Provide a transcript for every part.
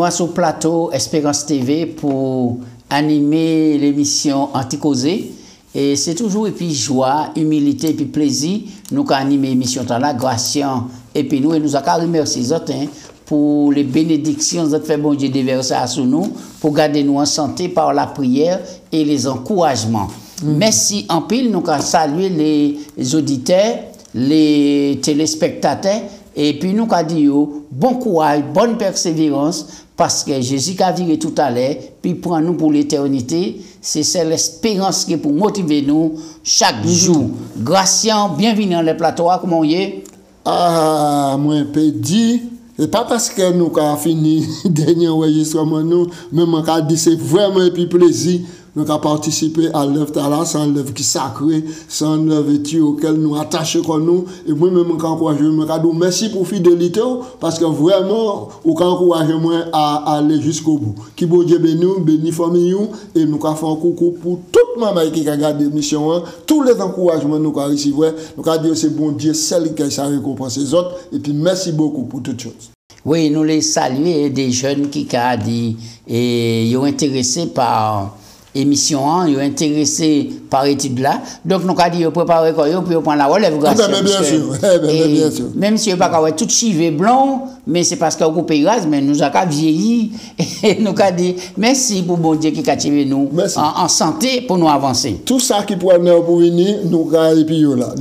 nous sur le plateau Espérance TV pour animer l'émission Anticausé. Et c'est toujours et puis joie, humilité et puis plaisir. Nous avons animé l'émission là, Gratian et puis nous. Et nous avons remercié les autres pour les bénédictions que fait bon Dieu déverser sur nous, pour garder nous en santé par la prière et les encouragements. Merci en pile. Nous avons salué les auditeurs, les téléspectateurs. Et puis nous avons dit bon courage, bonne persévérance, parce que Jésus a viré tout à l'heure, puis prend nous pour l'éternité. C'est l'espérance qui est pour motiver nous chaque jour. Gratian, bienvenue dans le plateau, comment vous êtes? Ah, moi, je dis, et pas parce que nous avons fini le dernier enregistrement, nous, mais je dis c'est vraiment un plaisir. Nous avons participé à l'œuvre Tala, c'est une œuvre qui est sacrée, c'est une œuvre auquel nous attachons comme nous. Et moi-même, je encourage, je merci pour la fidélité, parce que vraiment, vous encouragez moi à aller jusqu'au bout. Qui bon Dieu bénit famille, et nous avons fait un coucou pour toute ma mère qui a regardé l'émission, tous les encouragements que nous avons reçus. Nous avons dit que c'est bon Dieu, celle qui a récompensé les autres, et puis merci beaucoup pour toutes choses. Oui, nous les saluons des jeunes qui ont dit, et ils sont intéressés par émission, ils sont intéressés par l'étude là. Donc, nous avons dit, préparez quoi, puis prendre la relève. Bien sûr. Même si vous n'avez pas tout chivé blanc, mais c'est parce que vous coupez grâce, mais nous avons vieilli. Et nous avons dit, merci pour bon Dieu qui a chivé nous en santé pour nous avancer. Tout ça qui pourrait nous pour venir, nous avons là.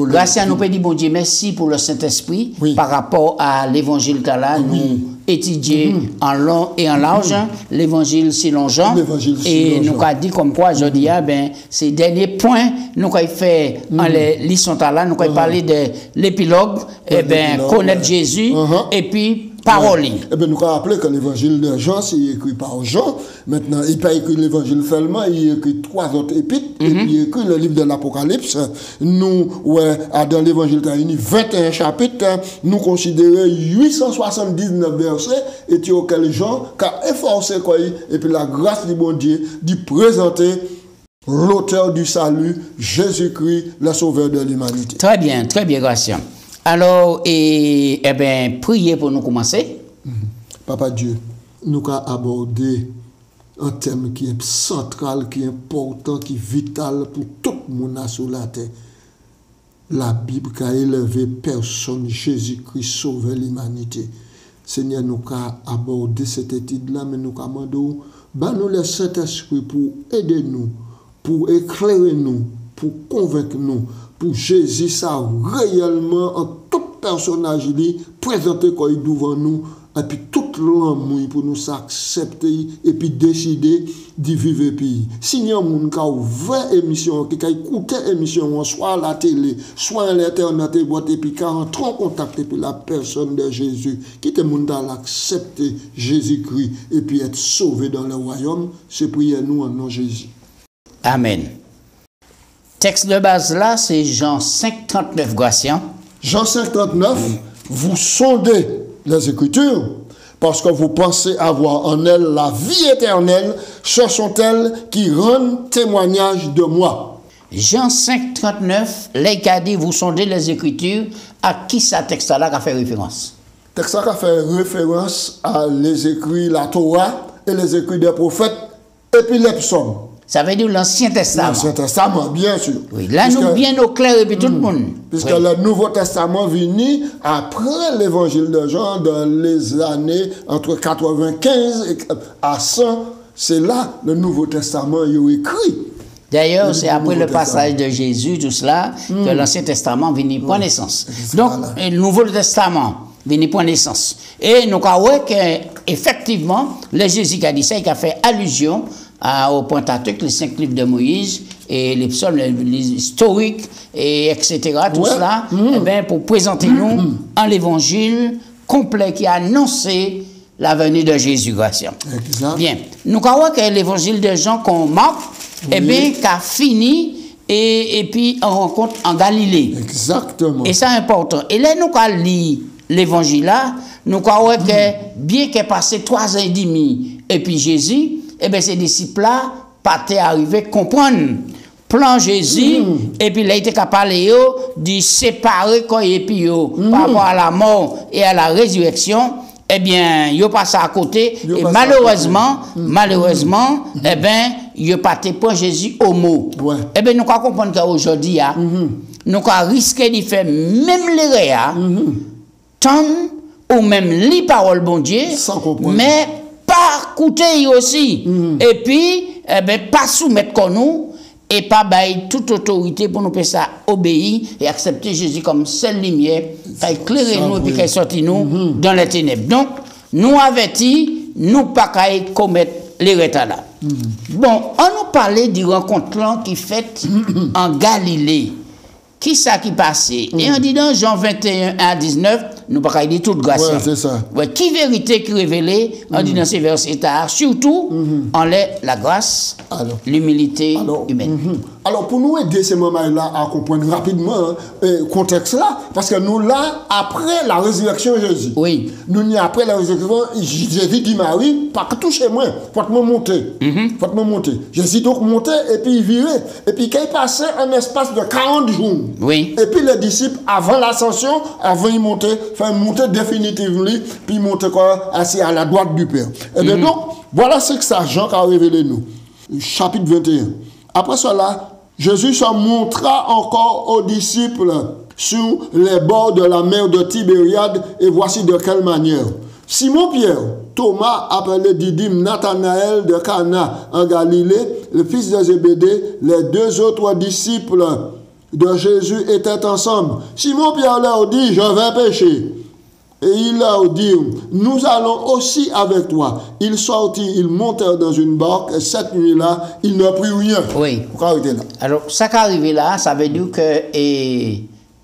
Grâce à nous, peut dire bon Dieu, merci pour le Saint-Esprit par rapport à l'évangile là, nous étudier en long et en large l'évangile selon Jean. Et nous avons dit comme quoi, je dis, ben, ces derniers points, nous avons fait en les leçons là, nous avons parlé de l'épilogue, et ben, connaître Jésus, et puis parole. Eh bien, nous avons rappelé que l'évangile de Jean, c'est écrit par Jean. Maintenant, il n'a pas écrit l'évangile seulement, il a écrit 3 autres épîtres, et puis il a écrit le livre de l'Apocalypse. Nous, dans l'évangile, il y a 21 chapitres, nous considérons 879 versets, et tu auquel Jean a efforcé, et puis la grâce du bon Dieu, de présenter l'auteur du salut, Jésus-Christ, le sauveur de l'humanité. Très bien, Gratian. Alors, priez pour nous commencer. Papa Dieu, nous avons abordé un thème qui est central, qui est important, qui est vital pour tout le monde sur la terre. La Bible qui a élevé personne, Jésus-Christ, sauveur l'humanité. Seigneur, nous avons abordé cette étude-là, mais nous avons demandé, nous le Saint-Esprit pour aider nous, pour éclairer nous, pour convaincre nous, pour Jésus, ça réellement, en tout personnage, présenter quoi devant nous, et puis tout l'amour pour nous accepter, et puis décider de vivre le pays. Si nous avons une émission, qui a écouté l'émission, soit à la télé, soit à l'internet, et puis qui entre en contact avec la personne de Jésus, qui te monde à accepter Jésus-Christ, et puis être sauvé dans le royaume, c'est prier nous en nom de Jésus. Amen. Texte de base là, c'est Jean 5, 39, Gratian. Jean 5, 39, vous sondez les Écritures parce que vous pensez avoir en elles la vie éternelle. Ce sont elles qui rendent témoignage de moi. Jean 5, 39, les cas dit, vous sondez les Écritures. À qui ça texte là a fait référence? Texte là a fait référence à les écrits, la Torah et les écrits des prophètes et puis les psaumes. Ça veut dire l'Ancien Testament. L'Ancien Testament, bien sûr. Oui, là, nous bien au clair et puis tout le monde. Puisque le Nouveau Testament venu après l'Évangile de Jean dans les années entre 95 à 100. C'est là le Nouveau Testament est écrit. D'ailleurs, c'est après le passage de Jésus, tout cela, que l'Ancien Testament vient prendre naissance. Donc, le Nouveau Testament vient prendre naissance. Et nous avons qu'effectivement, le Jésus qui a dit ça, il a fait allusion au Pentateuque, les 5 livres de Moïse, et les psaumes, les historiques, et etc. Tout cela, eh bien, pour présenter nous en l'évangile complet qui a annoncé la venue de Jésus, Gratian. Bien. Nous avons que l'évangile de Jean qu'on marque, eh bien, qui a fini, et puis on rencontre en Galilée. Exactement. Et c'est important. Et là, nous avons lu l'évangile là, nous avons que bien qu'il ait passé 3 ans et demi, et puis Jésus, eh bien, ces disciples-là, pas arrivé à comprendre plan Jésus, et puis il a été capable de séparer quoi et puis par rapport à la mort et à la résurrection, eh bien, ils passent à côté. Yo Et passe malheureusement, eh bien, ils pas point Jésus au mot. Ouais. Eh bien, nous pouvons comprendre qu'aujourd'hui, nous pouvons risquer de faire même les réa, tant ou même les paroles bon Dieu, Sans comprendre. mais pas écouter aussi. Et puis, eh bien, pas soumettre comme nous, et pas bailler toute autorité pour nous faire ça obéir et accepter Jésus comme seule lumière, qui éclaire nous et puis qui sortit nous dans les ténèbres. Donc, nous avertis, nous pas qu'à commettre les retards là. Bon, on nous parlait du rencontre là qui fait en Galilée. Qui ça qui passait? Et on dit dans Jean 21 à 19, nous pas qu'à dire toute grâce. Ouais, c'est ça. Ouais, qui vérité qui révélée, on dit dans ces versets tard, surtout, on l'est la grâce, l'humilité humaine. Alors, pour nous aider ces moments-là à comprendre rapidement le contexte là, parce que nous là, après la résurrection de Jésus, Oui. nous n'y après la résurrection, Jésus dit Marie, pas toucher moi, faut me monter. Faut me monter. Jésus donc monté et puis il virait. Et puis quand il passait un espace de 40 jours. Oui. Et puis les disciples, avant l'ascension, avant de monter, faire monter définitivement, puis monter quoi, assis à la droite du Père. Et bien donc, voilà ce que ça Jean a révélé nous. Chapitre 21. Après cela, Jésus se montra encore aux disciples sur les bords de la mer de Tibériade, et voici de quelle manière. Simon-Pierre, Thomas, appelé Didyme, Nathanaël de Cana en Galilée, le fils de Zébédée, les deux autres disciples de Jésus étaient ensemble. Simon-Pierre leur dit, je vais pêcher. Et il leur dit, nous allons aussi avec toi. Ils sortirent, ils montèrent dans une barque, et cette nuit-là, ils ne prirent rien. Oui. Pourquoi était là? Alors, ça qui est arrivé là, ça veut dire que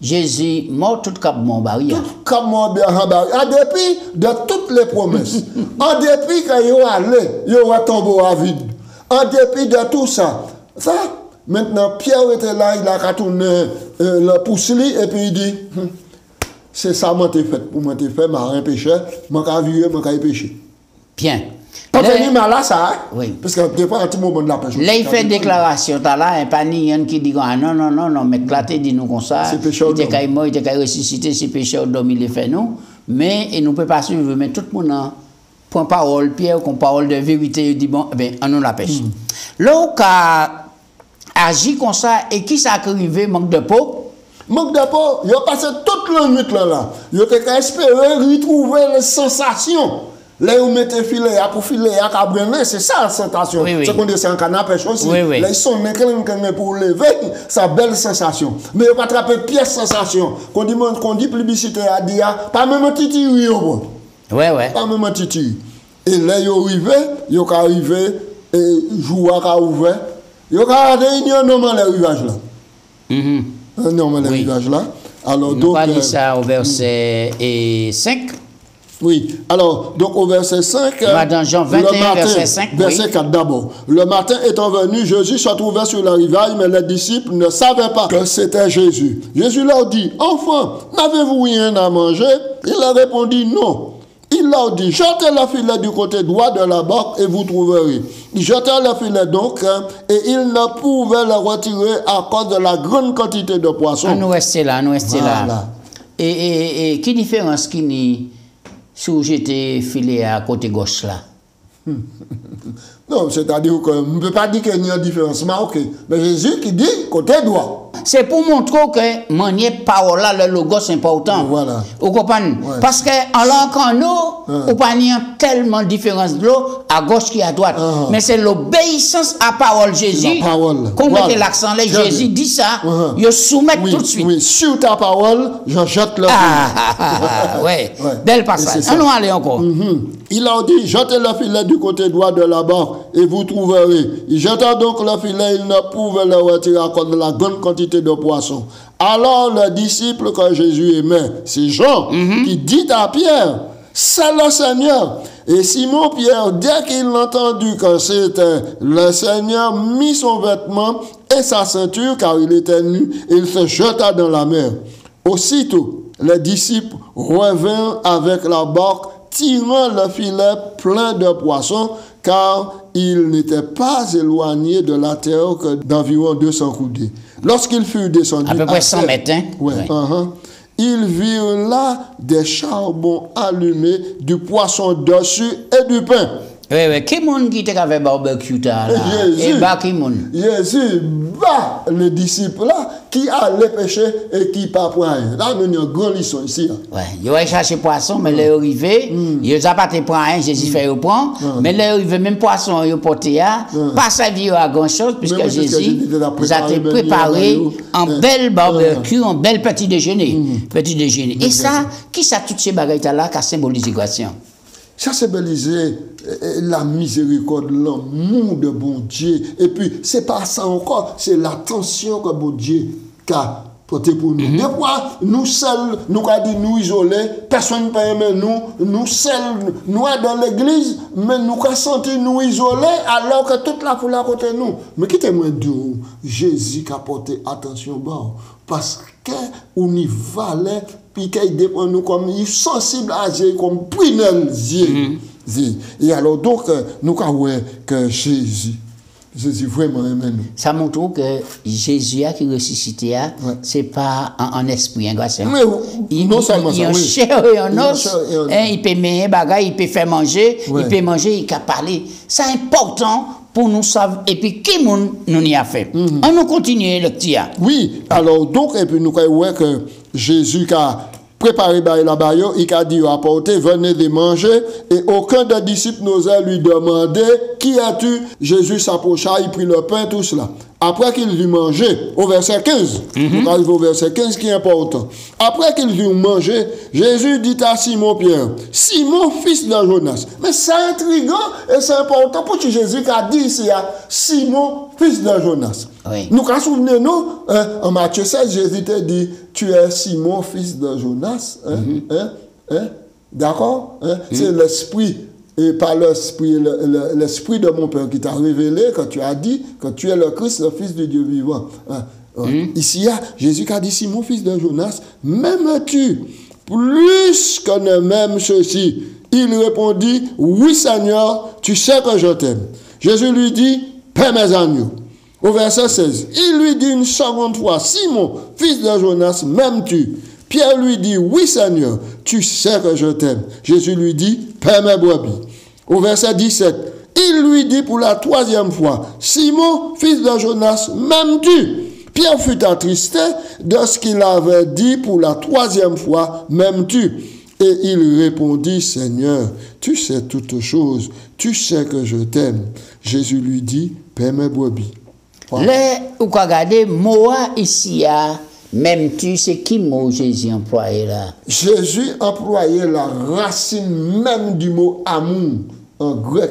Jésus mort tout cap mon barrière. Comme mon barrière. En dépit de toutes les promesses. En dépit qu'il y a allé, il y aura tombé à vide. En dépit de tout ça. Ça, maintenant, Pierre était là, il a tourné le pouce-li, et puis il dit, c'est ça, moi, t'ai fait. Pour moi, t'ai fait, marin pêcheur, moi, j'ai vu, moi, j'ai pêché. Bien. Quand on est mal là, ça, hein? Oui. Parce que des fois, un petit moment de la pêche. Là, il fait déclaration, t'as là, un panier qui dit, ah non, mais Claté dit nous comme ça. C'est pécheur il était mort, il était ressuscité, c'est pécheur d'homme, il est fait nous. Mais il ne peut pas suivre, mais tout le monde point parole, Pierre, qu'on parole de vérité, il dit, bon, eh bien, on nous la pêche. Là, où a agi comme ça, et qui s'est arrivé, manque de peau? Manque de peau, il a passé toute la nuit là. Il a espéré retrouver les sensations. Là, vous mettez filet pour filet à cabrener, c'est ça la sensation. Oui, oui. C'est qu'on dit c'est un canne à pêche aussi. Oui, oui. Là, ils sont pour lever, ça belle sensation. Mais il pas attraper pièce sensation. Qu'on dit publicité à dire, pas même un titi, oui, Ouais. pas même un titi. Et là, il est arrivé, et jour à ouvert, il a réuni normal le rivage là. Normal le rivage là. Alors, donc, on va lire ça au verset 5. Oui, alors, donc au verset 5, dans Jean 21, verset 5, verset 4 d'abord. Le matin étant venu, Jésus se trouvait sur la rivaille, mais les disciples ne savaient pas que c'était Jésus. Jésus leur dit, enfants, n'avez-vous rien à manger? Il leur répondit, non. Il leur dit, jetez le filet du côté droit de la barque et vous trouverez. Ils jetèrent le filet donc, et ils ne pouvaient le retirer à cause de la grande quantité de poissons. Nous restons là, Voilà. Et quelle différence qui n'y si j'étais filé à côté gauche là? Non, c'est-à-dire que je ne peux pas dire qu'il y a une différence marquée. Mais Jésus qui dit côté droit. C'est pour montrer que manier parole là, le logo c'est important. Voilà. Vous comprenez? Ouais. Parce que en langue nous, on pas tellement de différence de l'eau à gauche qui à droite. Mais c'est l'obéissance à parole Jésus. La parole. Qu'on Voilà. mette l'accent là, Jésus dit ça, Uh-huh. il soumet Oui, tout de suite. oui, sur ta parole, je jette le Ouais. Ouais. Belle Et passage. c'est ça. Allons aller encore. Il leur dit, jetez le filet du côté droit de la barque et vous trouverez. Il jeta donc le filet, il ne pouvait le retirer à cause de la grande quantité de poissons. Alors le disciple que Jésus aimait, c'est Jean, qui dit à Pierre, c'est le Seigneur. Et Simon-Pierre, dès qu'il entendu que c'était le Seigneur, mit son vêtement et sa ceinture, car il était nu, et il se jeta dans la mer. Aussitôt, les disciples revinrent avec la barque, tirant le filet plein de poissons, car il n'était pas éloigné de la terre que d'environ 200 coudées. Lorsqu'il fut descendu À peu près 100 mètres, hein? Ouais, ils virent là des charbons allumés, du poisson dessus et du pain. Oui, qui monde qui était avec barbecue là? Jésus. Et bah qui monde? Jésus bat les disciples là qui allaient pêcher et qui pas prendre. Là, nous avons une grande leçon ici. Ouais, ils vont chercher poisson, mais les arrivés, ils n'ont pas de prendre, Jésus fait au point, mais les arrivés, même poisson, ils ont porté pas servi à grand chose, puisque Jésus vous a préparé un bel barbecue, un bel petit déjeuner. Petit déjeuner. Et ça, qui ça, toutes ces bagailles là, qui a symbolisé l'équation? Ça symbolise la miséricorde, l'amour de bon Dieu. Et puis, c'est pas ça encore, c'est l'attention que bon Dieu a porté pour nous. Des fois, nous seuls, nous avons dit nous isolés, personne ne peut aimer nous seuls, nous dans l'église, mais nous avons senti nous isolés alors que toute la foule à côté de nous. Mais qui témoigne de Jésus qui a porté attention bon, parce qu'on y valait, puis qu'il dépend nous comme sensible à Dieu, comme prunelle Dieu. Et alors donc, nous avons que Jésus vraiment aimé nous. Ça montre que Jésus qui ressuscité, c'est pas en esprit, en grâce. Non seulement ça, il oui. chair et en os, il peut mener bagaille, il peut faire manger, il peut manger, il peut parler. C'est important pour nous savoir, et puis qui nous y a fait. On nous continue le petit. Oui, alors donc, et puis nous voyons que Jésus a préparé la baille, il a dit apportez, venez de manger, et aucun des disciples n'osait lui demander qui as-tu. Jésus s'approcha, il prit le pain, tout cela. Après qu'il eut mangé, au verset 15, on arrive au verset 15 qui est important. Après qu'il eut mangé, Jésus dit à Simon Pierre, Simon, fils de Jonas. Mais c'est intriguant et c'est important pour que Jésus a dit ici à Simon, fils de Jonas. Oui. Nous nous souvenons, en Matthieu 16, Jésus t'a dit, tu es Simon, fils de Jonas. D'accord? C'est l'esprit. Et par l'esprit de mon Père qui t'a révélé, quand tu as dit que tu es le Christ, le Fils de Dieu vivant. Ici, Jésus a dit, Simon, fils de Jonas, m'aimes-tu plus que ne m'aime ceci? Il répondit, oui Seigneur, tu sais que je t'aime. Jésus lui dit, paie mes agneaux. Au verset 16, il lui dit une seconde fois, Simon, fils de Jonas, m'aimes-tu? Pierre lui dit, oui Seigneur, tu sais que je t'aime. Jésus lui dit, paie mes brebis. Au verset 17, il lui dit pour la troisième fois, Simon, fils de Jonas, m'aimes-tu? Pierre fut attristé de ce qu'il avait dit pour la troisième fois, m'aimes-tu? Et il répondit, Seigneur, tu sais toutes choses, tu sais que je t'aime. Jésus lui dit, paie mes brebis. Voilà. Là, vous regardez, moi ici, même-tu, c'est qui mot Jésus employé là? Jésus employait la racine même du mot amour en grec,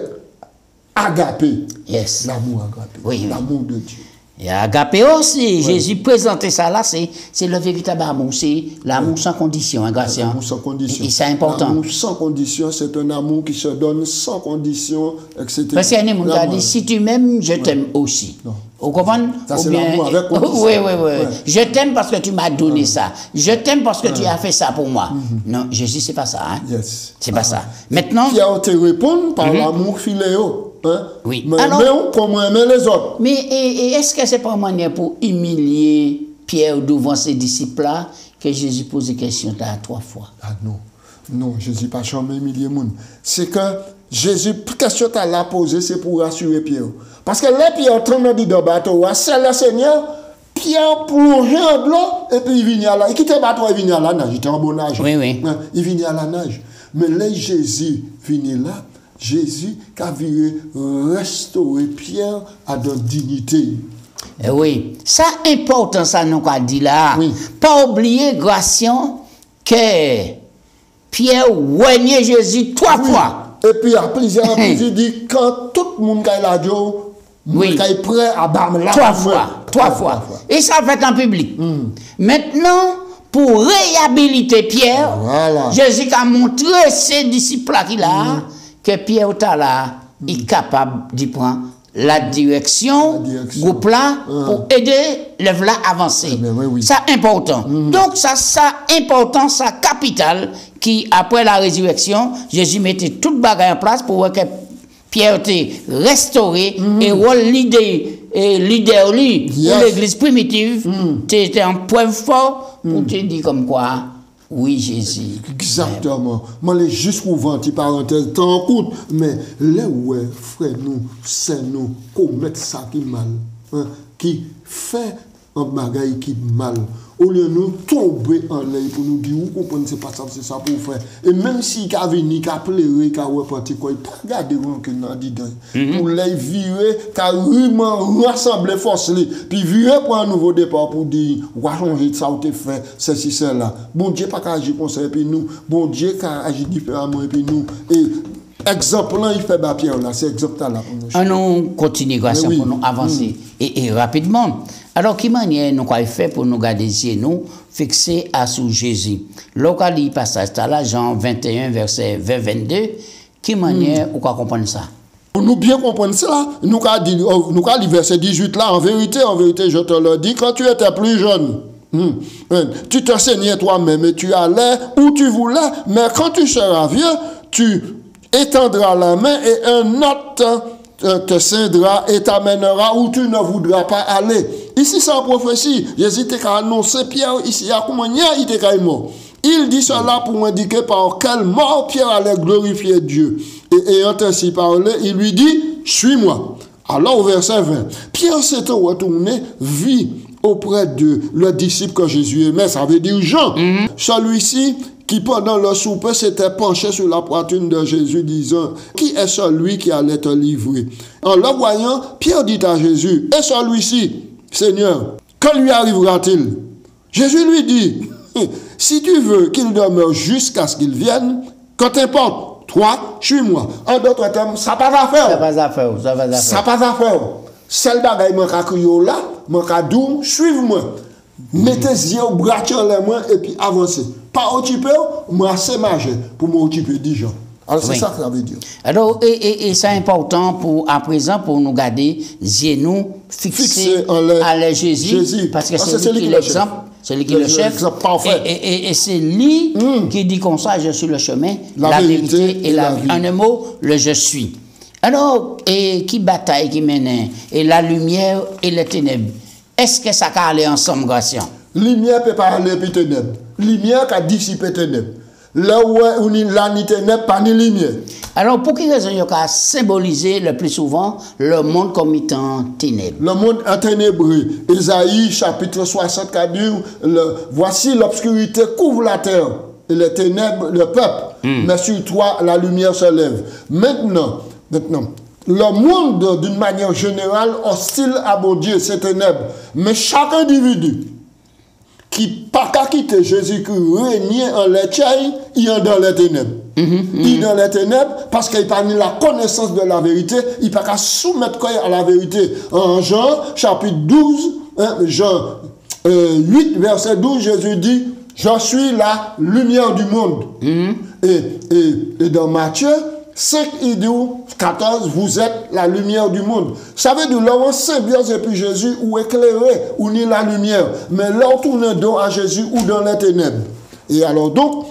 agapé. Yes. L'amour agapé. Oui, l'amour de Dieu. Et agapé aussi, Jésus présentait ça là, c'est le véritable amour, c'est l'amour sans condition, l'amour sans condition. Et c'est important. L'amour sans condition, c'est un amour qui se donne sans condition, etc. Parce qu'il y a des gens qui disent, si tu m'aimes, je t'aime aussi. Non. Vous comprenez? Ça, c'est l'amour avec condition. Oui. Je t'aime parce que tu m'as donné ça. Je t'aime parce que tu as fait ça pour moi. Non, Jésus, c'est pas ça. Hein? Yes. C'est pas ça. Maintenant. Qui a te répondre par l'amour filéo. Hein? Oui. Mais alors, comment aimer les autres? Mais est-ce que c'est pas une manière pour humilier Pierre devant ses disciples-là que Jésus pose des questions là 3 fois? Ah non. Non, Jésus pas jamais humilié moun. C'est que Jésus, question que l'a posée, c'est pour rassurer Pierre. Parce que là, Pierre est dans le bateau, c'est le Seigneur, Pierre plongeait en l'eau, et puis il vient là. Il quitte le bateau, il vient à la nage. Il était en bon nage. Oui. Il vient à la nage. Mais là, Jésus vient là. Jésus a vu restaurer Pierre à de dignité. Oui, ça important, ça nous a dit là. Oui. Pas oublier, Gratien, que Pierre ouignait Jésus 3 fois. Et puis, à plusieurs reprises, il dit, quand tout le monde a la Dieu, il est prêt à battre la 3 fois. Et ça fait en public. Maintenant, pour réhabiliter Pierre, Jésus a montré ses disciples qu'il a, que Pierre est capable d'y prendre la direction, groupe là, pour aider l'œuvre là à avancer. Ça important. Donc ça important, ça capital, qui après la résurrection, Jésus mettait toute bagaille en place pour voir que Pierre était restauré et rôle leader pour l'église primitive, c'était un point fort pour te dire comme quoi Oui, Jésus. Exactement. Moi, les jusqu'au vent, parenthèse, tant compte, mais là où frère nous, c'est nous, commettre ça qui mal, hein, qui fait un bagage qui mal. Au lieu de nous tomber en l'air pour nous dire, vous comprenez, c'est pas ça, c'est ça pour faire. Et même si il a venu, il a pleuré, il a reparti, il pas regardé que nous avons dit, pour les virer, il a vraiment rassemblé force, puis virer pour un nouveau départ pour dire, on va changer de ça, on fait, ceci, cela. Bon Dieu, pas qu'à agir comme ça, et puis nous, bon Dieu, qu'à agir différemment, et puis nous, et exemple là, il fait ma pierre là, c'est exemple là pour nous. On continue grâce pour nous avancer et rapidement. Alors, qui manière nous avons fait pour nous garder nous fixés à sous Jésus? Local il passage là, Jean 21, verset 20-22, qui manière ou quoi comprendre ça? Pour nous bien comprendre ça, nous avons dit verset 18 là, en vérité, je te le dis, quand tu étais plus jeune, tu t'enseignais toi-même et tu allais où tu voulais, mais quand tu seras vieux, tu étendras la main et un autre te scindra et t'amènera où tu ne voudras pas aller. Ici, c'est en prophétie. Jésus t'a annoncé Pierre, ici, à comment il était mort. Il dit cela pour indiquer par quelle mort Pierre allait glorifier Dieu. Et ayant ainsi parlé, il lui dit, suis-moi. Alors, au verset 20, Pierre s'est retourné, vit auprès de le disciple que Jésus aimait, ça veut dire Jean. Celui-ci qui pendant le souper s'était penché sur la poitrine de Jésus disant, qui est celui qui allait te livrer? En le voyant, Pierre dit à Jésus, et celui-ci, Seigneur, que lui arrivera-t-il? Jésus lui dit, si tu veux qu'il demeure jusqu'à ce qu'il vienne, que t'importe, toi, suis-moi. En d'autres termes, ça pas à faire. Ça pas à faire, ça pas à faire. Ça pas à faire. Celle bagaille man ka crier là, man ka dou, suivez-moi. Mettez yeux au bras les mains et puis avancez. Pas occuper, moi c'est majeur pour m'occuper des gens. Alors c'est ça que ça veut dire. Alors et c'est important pour à présent pour nous garder yeux nous fixés à Jésus parce que c'est lui qui l'exemple, c'est lui qui le chef. Et c'est lui qui dit comme ça, je suis le chemin, la vérité et la vie. En un mot, le je suis. Alors, et qui bataille, qui mène, et la lumière et les ténèbres, est-ce que ça peut aller ensemble, Gratien? Lumière peut pas aller puis ténèbres. Lumière qui dissipe ténèbres. Là où on ni la ni ténèbres, pas ni lumière. Alors, pour quelle raison il y a symboliser le plus souvent le monde comme étant ténèbres? Le monde enténébré. Ésaïe, chapitre 64, voici l'obscurité couvre la terre, et les ténèbres, le peuple. Mais sur toi, la lumière se lève. Maintenant, le monde, d'une manière générale, hostile à mon Dieu, c'est ténèbres. Mais chaque individu qui n'a pas quitté Jésus-Christ, régné en l'échaï, il est dans les ténèbres. Il est dans les ténèbres parce qu'il n'a pas la connaissance de la vérité, il n'a pas soumettre à la vérité. En Jean, chapitre 12, Jean 8, verset 12, Jésus dit, je suis la lumière du monde. Et dans Matthieu 5, il dit 14, vous êtes la lumière du monde. Ça veut dire, là, on symbiose et puis Jésus, ou éclairé, ou ni la lumière. Mais là, on tourne dans à Jésus ou dans les ténèbres. Et alors, donc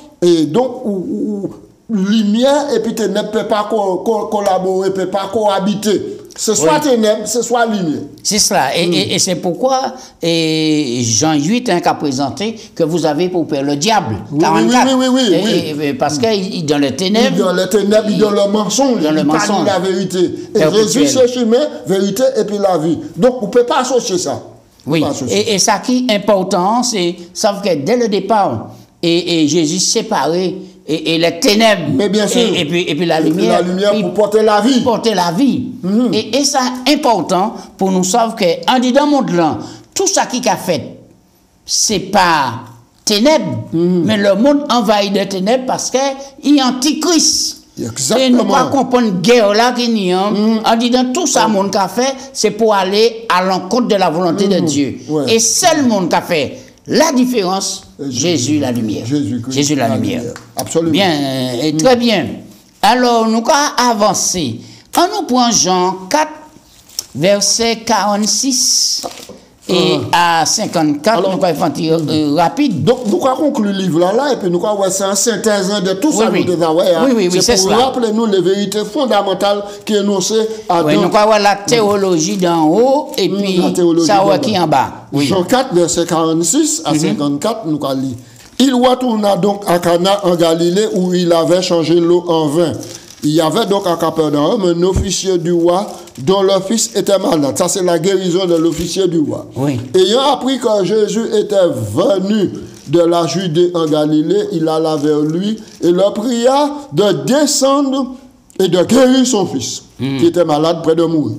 lumière et puis ténèbres ne peuvent pas collaborer, ne peuvent pas cohabiter. C'est soit ténèbres, c'est soit lumière. C'est cela. Et c'est pourquoi Jean 8 qui a présenté que vous avez pour père le diable. 44. Oui. Parce qu'il dans les ténèbres. Il dans les ténèbres, il dans le mensonge. Il parle de la vérité. Et Jésus, c'est chemin, vérité et puis la vie. Donc, on ne peut pas associer ça. Oui. Et ça qui est important, c'est que dès le départ, et Jésus séparé. Et les ténèbres, mais bien sûr. Et puis la lumière. La lumière pour porter la vie. Porter la vie. Et ça est important pour nous savoir qu'en disant monde là, tout ça qui a fait, c'est pas ténèbres, mais le monde envahit de ténèbres parce qu'il y a antichrist. Exactement. Et nous ne pouvons pas comprendre guerre là qui n'y a. En disant tout ça, monde qui a fait, c'est pour aller à l'encontre de la volonté de Dieu. Et c'est le monde qui a fait. La différence, Jésus la lumière. Jésus la lumière. Absolument. Bien, et très bien. Alors, nous allons avancer. On nous prend Jean 4, verset 46 et à 54. Alors, nous allons faire rapide. Donc, nous allons conclure le livre là, et puis nous allons voir ça en synthèse de tout ça. Oui, c'est pour rappeler nous les vérités fondamentales qui énoncées à nous allons voir la théologie d'en haut et puis ça qui en bas. Jean 4, verset 46 à 54, nous allons lire. Il retourna donc à Cana en Galilée où il avait changé l'eau en vin. Il y avait donc à Capernaum un officier du roi dont le fils était malade. Ça, c'est la guérison de l'officier du roi. Oui. Ayant appris que Jésus était venu de la Judée en Galilée, il alla vers lui et le pria de descendre et de guérir son fils, qui était malade près de mourir.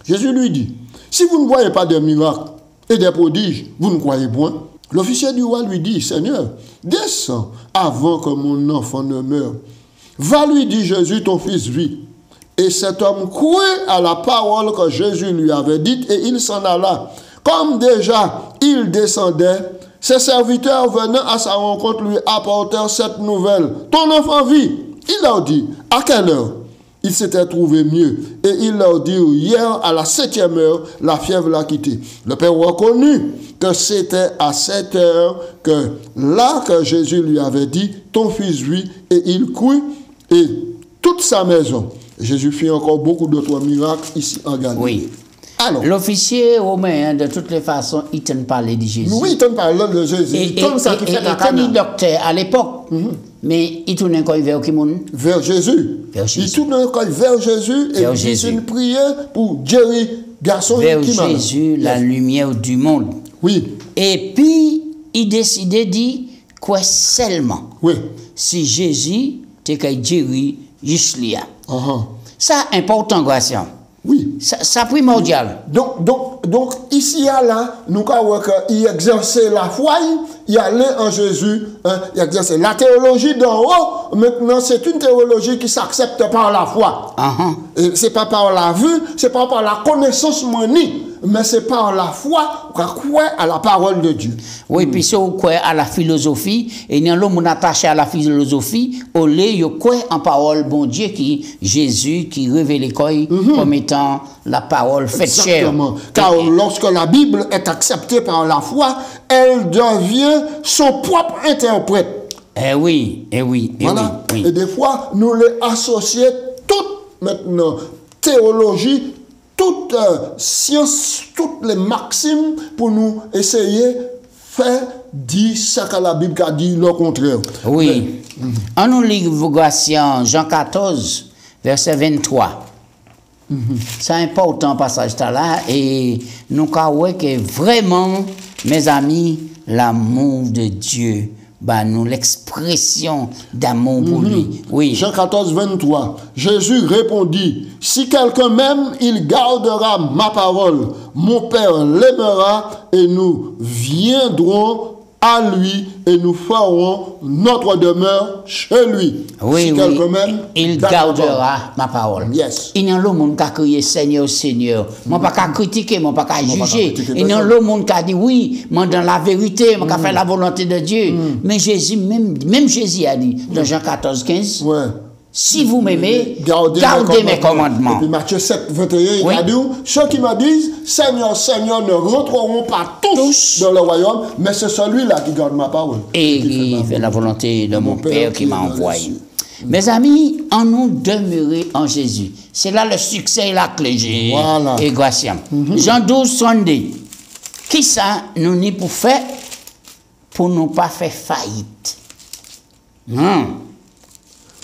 Jésus lui dit, si vous ne voyez pas de miracles et des prodiges, vous ne croyez point. L'officier du roi lui dit, Seigneur, descends avant que mon enfant ne meure. Va, lui dit Jésus, ton fils vit. Et cet homme crut à la parole que Jésus lui avait dite et il s'en alla. Comme déjà il descendait, ses serviteurs venant à sa rencontre lui apportèrent cette nouvelle. Ton enfant vit. Il leur dit, à quelle heure? Il s'était trouvé mieux. Et il leur dit, hier à la 7e heure, la fièvre l'a quitté. Le père reconnut que c'était à 7 heures que Jésus lui avait dit, ton fils vit. Et il crut, et toute sa maison. Jésus fit encore beaucoup d'autres miracles ici en Galilée. Oui. Alors, l'officier romain, de toutes les façons, il t'a parlé de Jésus. oui, il t'a parlé de Jésus. Il t'a sacrifié à Cana. Il était docteur à l'époque, mais il tourne encore vers qui monde? Vers Jésus. Vers Jésus. Il tourne encore vers Jésus et il fait une prière pour guérir garçon vers qui malade. Jésus, la lumière du monde. Oui. Et puis, il décidait de dire quoi seulement. Oui. Si Jésus te guéri Yishlia. Uh-huh. Ça important, Gratien. Oui. Ça primordial. Donc, ici, là, nous avons qu'il exerçait la foi, il allait en Jésus, il exerçait la théologie d'en haut. Maintenant, c'est une théologie qui s'accepte par la foi. Uh-huh. Ce n'est pas par la vue, ce n'est pas par la connaissance moni, mais c'est par la foi, qu'on croit à la parole de Dieu. Oui, puis si on croit à la philosophie, et il y a l'homme attaché à la philosophie, au lieu de croire en parole, bon Dieu, qui Jésus, qui révèle comme étant la parole faite chair. Exactement. Car lorsque la Bible est acceptée par la foi, elle devient son propre interprète. Eh oui. Voilà. Oui. Et des fois, nous les associons toutes maintenant, théologie, toute science, toutes les maximes pour nous essayer de faire dire ce que la Bible a dit, le contraire. Oui. En nous livre Jean 14, verset 23. C'est important passage là et nous voyons que vraiment, mes amis, l'amour de Dieu, nous l'expression d'amour pour lui. Oui. Jean 14, 23. Jésus répondit, si quelqu'un m'aime, il gardera ma parole. Mon Père l'aimera et nous viendrons à lui et nous ferons notre demeure chez lui. Oui, si quelqu'un m'aime, il gardera ma parole. Yes. Il y a le monde qui a crié Seigneur, Seigneur. Moi, pas qu'à critiquer, moi, pas qu'à juger. Il y a le monde qui a dit oui, moi, dans la vérité, moi, qui fait la volonté de Dieu. Mais Jésus, même Jésus a dit, dans Jean 14, 15, ouais. Si vous m'aimez, gardez mes commandements. Et puis Matthieu 7, 21, il a dit, ceux qui me disent, Seigneur, Seigneur, ne rentreront pas tous dans le royaume, mais c'est celui-là qui garde ma parole. Et qui fait la volonté de mon Père qui m'a envoyé. Mes amis, en nous demeurer en Jésus. C'est là le succès et la clé. Voilà. Et Gratien. Jean 12, 32. Qui ça nous n'y pour faire pour ne pas faire faillite?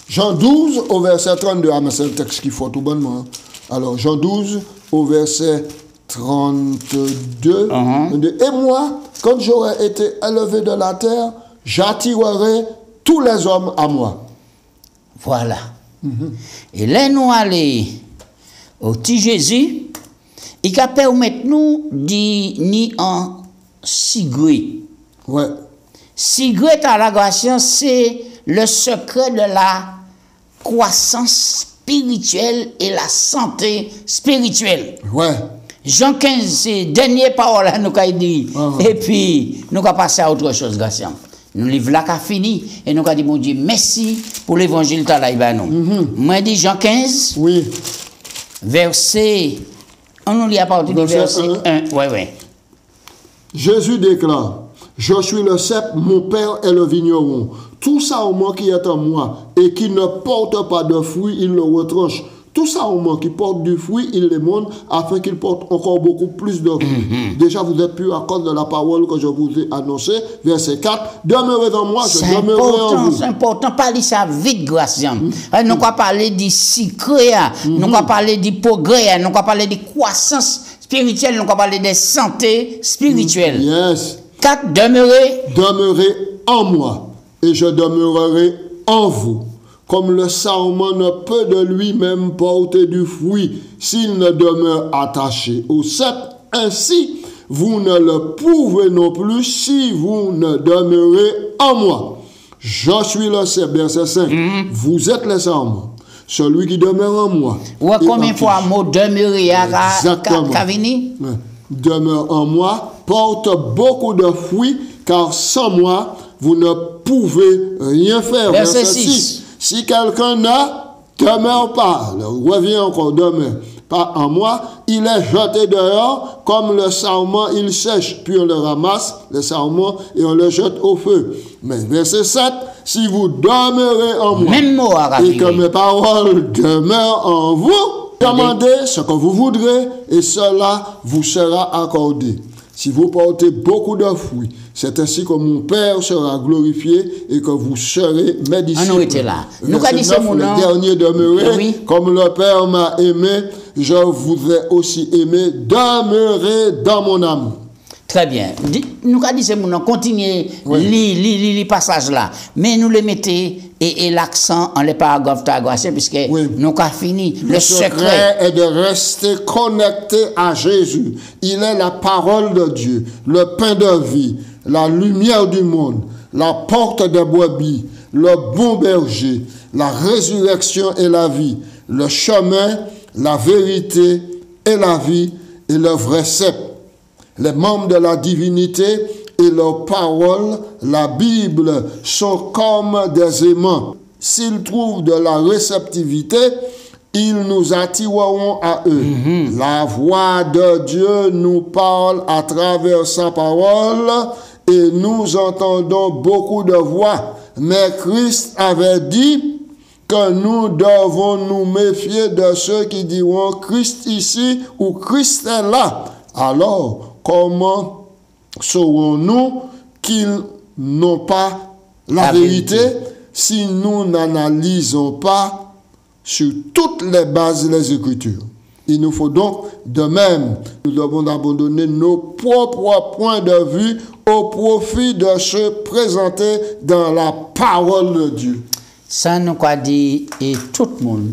Jean 12 au verset 32. Ah, mais c'est le texte qu'il faut tout bonnement. Alors, Jean 12 au verset 32. Et moi, quand j'aurai été élevé de la terre, j'attirerai tous les hommes à moi. Voilà. Et là, nous allons au petit Jésus, il va permettre nous de ni en sigré. Ouais. Sigré à la grâce, c'est le secret de la croissance spirituelle et la santé spirituelle. Ouais. Jean 15, c'est la dernière parole à nous qu'a dit. Et puis, nous allons passer à autre chose, Gratien. Nous livre là qu'a fini et nous allons dire, mon Dieu, merci pour l'évangile de la nous. Moi, dit Jean 15, oui. Verset, on nous lit à partir du verset 1. Ouais. Jésus déclare, je suis le cep, mon Père est le vigneron. Tout ça au moins qui est en moi et qui ne porte pas de fruits, il le retranche. tout sarment qui porte du fruit, il les montre afin qu'il porte encore beaucoup plus de fruits. Déjà, vous êtes plus à cause de la parole que je vous ai annoncée. Verset 4. Demeurez en moi, je demeurerai en vous. C'est important, parler ça vite, grâce. Nous allons parler du secret, nous allons parler du progrès, nous allons parler de croissance spirituelle, nous allons parler de santé spirituelle. Yes. 4. Demeurez. Demeurez en moi, et je demeurerai en vous. Comme le sarment ne peut de lui-même porter du fruit s'il ne demeure attaché au cep, ainsi vous ne le pouvez non plus si vous ne demeurez en moi. Je suis le cep, verset 5. Vous êtes le sarment. Celui qui demeure en moi. Ouais, combien de fois mot demeurer à Cavini? Demeure en moi, porte beaucoup de fruits, car sans moi, vous ne pouvez rien faire. Verset 6. Si quelqu'un ne demeure pas, revient encore, demeure pas en moi, il est jeté dehors, comme le sarment, il sèche, puis on le ramasse, le sarment, et on le jette au feu. Mais verset 7, si vous demeurez en moi, même mot à et que mes paroles demeurent en vous, demandez ce que vous voudrez, et cela vous sera accordé. Si vous portez beaucoup de fruits, c'est ainsi que mon Père sera glorifié et que vous serez mes disciples. Nous étions là. Nous Verset 9, le dernier demeurez, oui. Comme le Père m'a aimé, je vous ai aussi aimé. Demeurez dans mon amour. Très bien. Nous disons, continuez les passages là, mais nous les mettez et l'accent en les paragraphes tagoissés, puisque nous avons fini. Le secret est de rester connecté à Jésus. Il est la parole de Dieu, le pain de vie, la lumière du monde, la porte des brebis, le bon berger, la résurrection et la vie, le chemin, la vérité et la vie et le vrai cep. Les membres de la divinité et leurs paroles, la Bible, sont comme des aimants. S'ils trouvent de la réceptivité, ils nous attireront à eux. La voix de Dieu nous parle à travers sa parole et nous entendons beaucoup de voix. Mais Christ avait dit que nous devons nous méfier de ceux qui diront Christ ici ou Christ est là. Alors, comment saurons-nous qu'ils n'ont pas la vérité si nous n'analysons pas sur toutes les bases les Écritures? Il nous faut donc, de même, nous devons abandonner nos propres points de vue au profit de se présenter dans la parole de Dieu. Ça nous a dit, et tout le monde,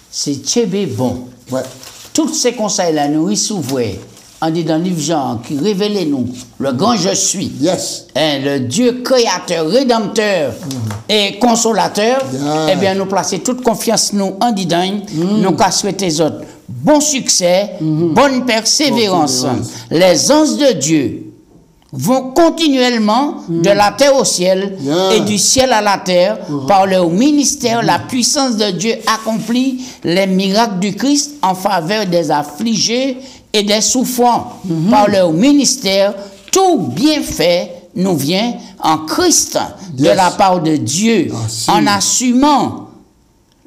c'est Tchébé bon. Ouais. Tous ces conseils-là, nous y s'ouvrir. On dit dans le livre Jean, qui révèle nous le grand je suis. Yes. Le Dieu créateur, rédempteur et consolateur. Eh bien, nous placer toute confiance nous en dedans. Nous qu'à souhaiter les autres bon succès, bonne persévérance. Les anges de Dieu vont continuellement de la terre au ciel et du ciel à la terre. Par leur ministère, la puissance de Dieu accomplit les miracles du Christ en faveur des affligés et des souffrants. Par leur ministère, tout bienfait nous vient en Christ de la part de Dieu, en assumant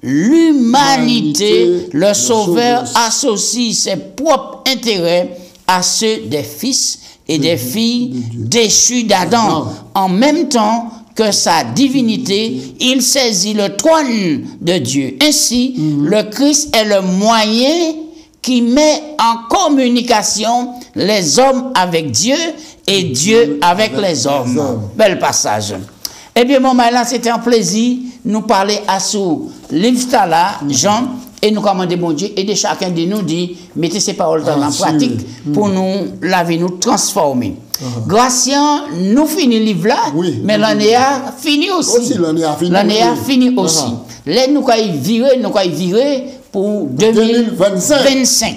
l'humanité. Le Sauveur associe ses propres intérêts à ceux des fils et des filles déchus d'Adam. En même temps que sa divinité, il saisit le trône de Dieu. Ainsi, le Christ est le moyen qui met en communication les hommes avec Dieu et Dieu avec les hommes. Bel passage. Eh bien, mon là, c'était un plaisir nous parler à ce livre là, Jean, et nous commander mon Dieu, et de chacun de nous dit, mettez ces paroles dans la pratique pour nous laver, nous transformer. Gratien, nous finissons le livre là, mais l'année a fini aussi. L'année a fini aussi. Là, nous avons viré pour 2025.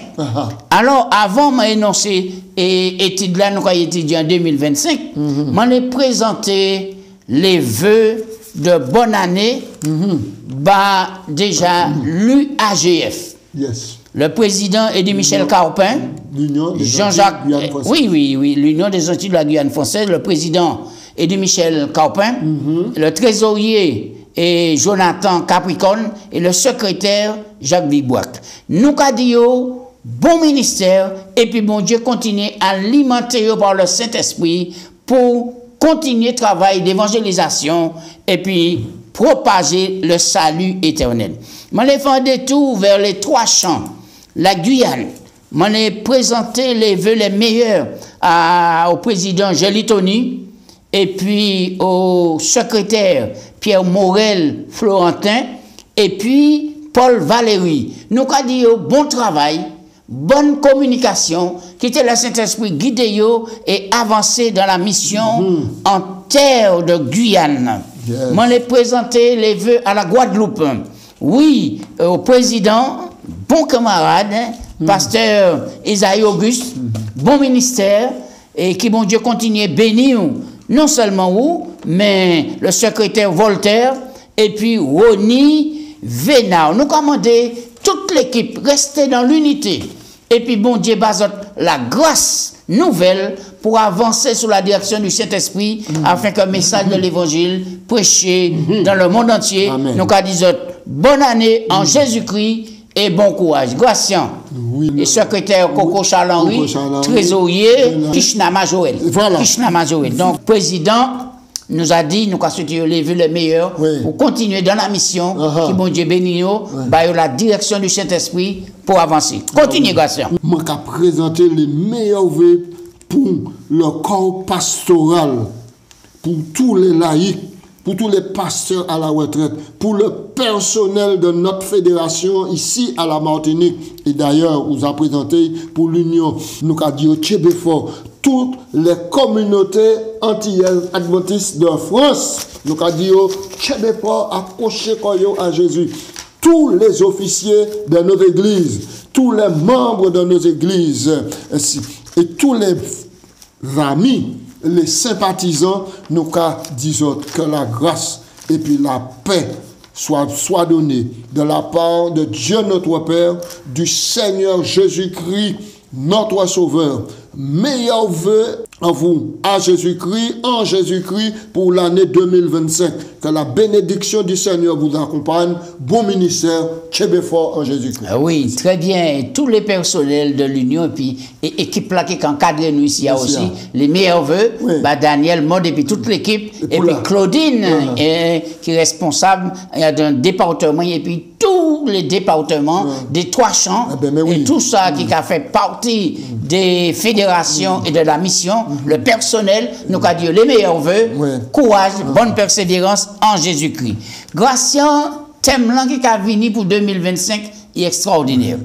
Alors, avant m'a énoncé et étude là, nous avons étudié en 2025, m'en ai présenté les vœux de bonne année, bah déjà l'UAGF. Yes. le président Eddy Michel Carpin, Jean-Jacques, oui, l'Union des Antilles de la Guyane française, le président Eddy Michel Carpin, le trésorier et Jonathan Capricorne et le secrétaire Jacques Vibouac. Nous avons bon ministère et puis bon Dieu continue à alimenter par le Saint-Esprit pour continuer le travail d'évangélisation et puis propager le salut éternel. Je vais faire un détour vers les 3 champs, la Guyane. Je vais présenter les vœux les meilleurs au président Gelitoni et puis au secrétaire Pierre Morel Florentin et puis Paul Valéry. Nous avons dit bon travail, bonne communication, quitter le Saint-Esprit, guider et avancer dans la mission en terre de Guyane. Je vais présenter les vœux à la Guadeloupe. Oui, au président, bon camarade, pasteur Isaïe Auguste, bon ministère, et qui, bon Dieu, continue à bénir, non seulement vous, mais le secrétaire Voltaire, et puis Rony Vénard. Nous commandons toute l'équipe, rester dans l'unité. Et puis, bon Dieu, basote la grâce nouvelle pour avancer sous la direction du Saint-Esprit, afin que le message de l'Évangile prêché dans le monde entier. Amen. Nous disons bonne année en Jésus-Christ et bon courage. Gratien. Oui, et secrétaire Coco Charles-Henri, trésorier Kishnama Joël. Voilà. Kishnama Joël. Donc, président nous a dit, nous avons souhaité lever le meilleur pour continuer dans la mission qui, bon Dieu béni, la direction du Saint-Esprit pour avancer. Continuez, Gratien. Je vais présenter les meilleurs vœux pour le corps pastoral, pour tous les laïcs, pour tous les pasteurs à la retraite, pour le personnel de notre fédération ici à la Martinique. Et d'ailleurs, vous a présenté pour l'Union, nous avons dit au Tchébéfort, toutes les communautés antillaises adventistes de France. Nous avons dit au Tchébéfort, accroché à Jésus. Tous les officiers de nos églises, tous les membres de nos églises, et tous les amis, les sympathisants, nous disons que la grâce et puis la paix soit donnée de la part de Dieu notre Père, du Seigneur Jésus-Christ, notre Sauveur. Meilleurs vœux à vous, à Jésus-Christ, en Jésus-Christ, pour l'année 2025. Que la bénédiction du Seigneur vous accompagne. Bon ministère, Tchébéfort en Jésus-Christ. Oui, très bien. Tous les personnels de l'Union et puis équipe là qui encadre nous ici, il y a aussi les meilleurs vœux. Oui. Daniel Mode et puis toute l'équipe. Et puis Claudine, qui est responsable d'un département et puis tous les départements des 3 champs. Et tout ça qui a fait partie des fédérations et de la mission. Le personnel, nous avons dit les meilleurs vœux, courage, bonne persévérance en Jésus-Christ. Gratien, thème là qui a venu pour 2025 est extraordinaire.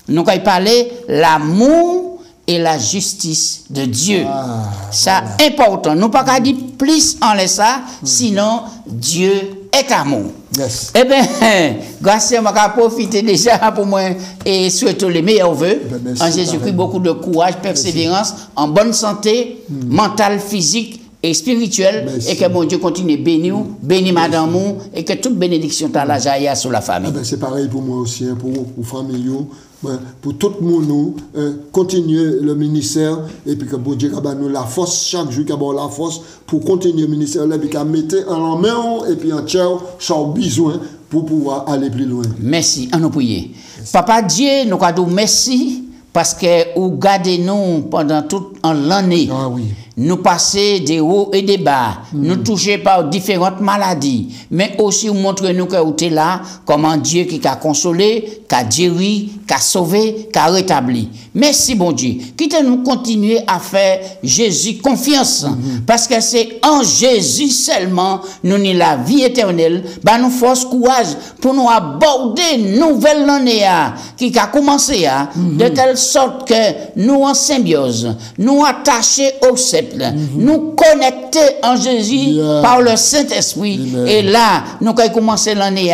Nous avons parlé l'amour et la justice de Dieu. Ça important. Nous ne pouvons pas dire plus en ça, sinon Dieu est amour. Yes. Eh bien, grâce à moi, je profiter déjà pour moi et souhaiter les meilleurs vœux. En Jésus-Christ, beaucoup de courage, persévérance, en bonne santé, mentale, physique et spirituelle. Et que mon Dieu continue de bénir, bénir madame, et que toute bénédiction t'a la jaillit sur la famille. C'est pareil pour moi aussi, pour famille. Pour tout le monde, continuer le ministère et puis que bon Dieu a nous la force, chaque jour qu'il a la force pour continuer le ministère et puis qu'il mettre en main et puis en chair, sans besoin pour pouvoir aller plus loin. Merci, on nous prie. Papa Dieu, nous avons dit merci parce que vous gardez nous pendant toute l'année. Ah oui. Nous passer des hauts et des bas, nous toucher par différentes maladies, mais aussi vous montrer nous que vous êtes là comme un Dieu qui a consolé, qui a guéri, qui a sauvé, qui a rétabli. Merci bon Dieu. Quittez-nous continuer à faire Jésus confiance, parce que c'est en Jésus seulement nous avons la vie éternelle. Nous force courage pour nous aborder nouvelle année qui a commencé de telle sorte que nous en symbiose, nous attachés au sceptre, nous connecter en Jésus par le Saint-Esprit. Et là, nous avons commencé l'année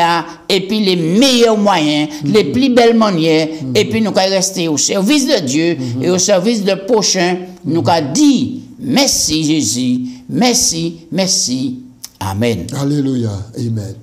et puis les meilleurs moyens, les plus belles manières, et puis nous avons resté au service de Dieu et au service de prochain. Nous avons dit merci Jésus, merci, merci. Amen. Alléluia. Amen.